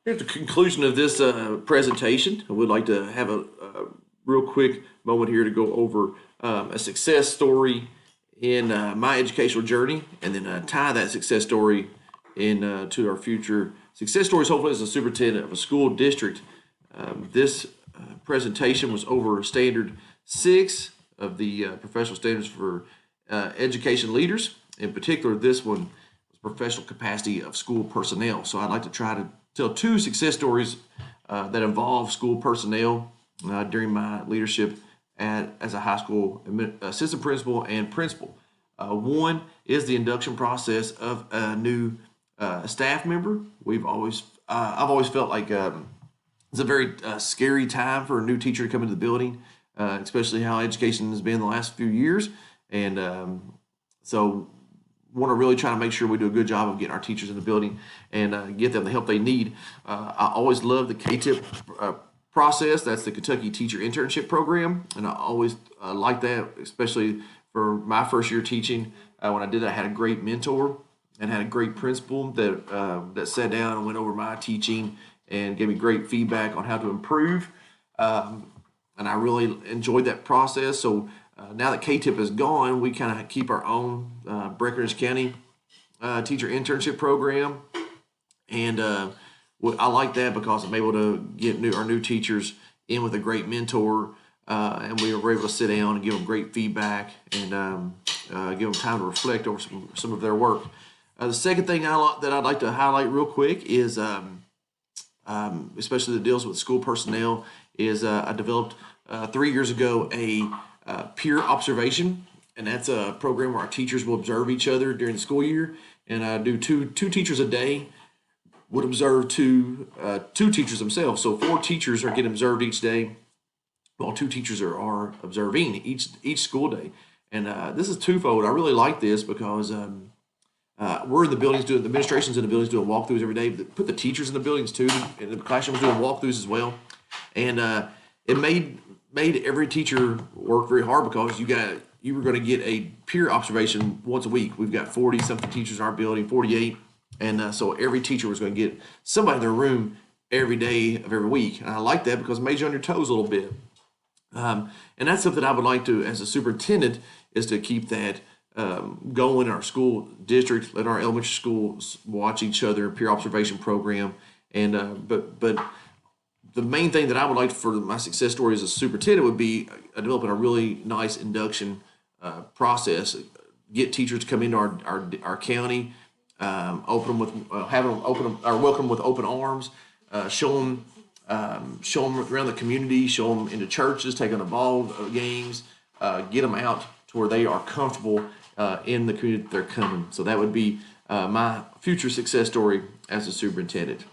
At the conclusion of this presentation, I would like to have a real quick moment here to go over a success story in my educational journey, and then tie that success story in to our future success stories, hopefully as a superintendent of a school district. This presentation was over standard 6 of the professional standards for education leaders. In particular, this one was professional capacity of school personnel. So I'd like to try to tell 2 success stories that involve school personnel during my leadership as a high school assistant principal and principal. One is the induction process of a new staff member. I've always felt like it's a very scary time for a new teacher to come into the building, especially how education has been the last few years. And so want to really try to make sure we do a good job of getting our teachers in the building and get them the help they need. I always love the KTIP process. That's the Kentucky Teacher Internship Program. And I always like that, especially for my first year teaching. When I did that, I had a great mentor and had a great principal that sat down and went over my teaching and gave me great feedback on how to improve. And I really enjoyed that process. So now that KTIP is gone, we kind of keep our own Breckinridge County teacher internship program. And I like that because I'm able to get our new teachers in with a great mentor. And we were able to sit down and give them great feedback and give them time to reflect over some of their work. The second thing that I'd like to highlight real quick is, especially that deals with school personnel, is I developed 3 years ago a peer observation, and that's a program where our teachers will observe each other during the school year. And I do two teachers a day would observe two teachers themselves. So 4 teachers are getting observed each day, while 2 teachers are observing each school day. And this is twofold. I really like this because we're in the buildings the administration's in the buildings doing walkthroughs every day. Put the teachers in the buildings too, and the classrooms doing walkthroughs as well. And it made every teacher work very hard because you were going to get a peer observation once a week. We've got 40 something teachers in our building, 48, and so every teacher was going to get somebody in their room every day of every week. And I like that because it made you on your toes a little bit. And that's something I would like to, as a superintendent, is to keep that going in our school district. Let our elementary schools watch each other, peer observation program, and but the main thing that I would like for my success story as a superintendent would be developing a really nice induction process. Get teachers to come into our county, open them with have them open or welcome them with open arms. Show them around the community. Show them into churches, take them to ball games. Get them out to where they are comfortable in the community that they're coming. So that would be my future success story as a superintendent.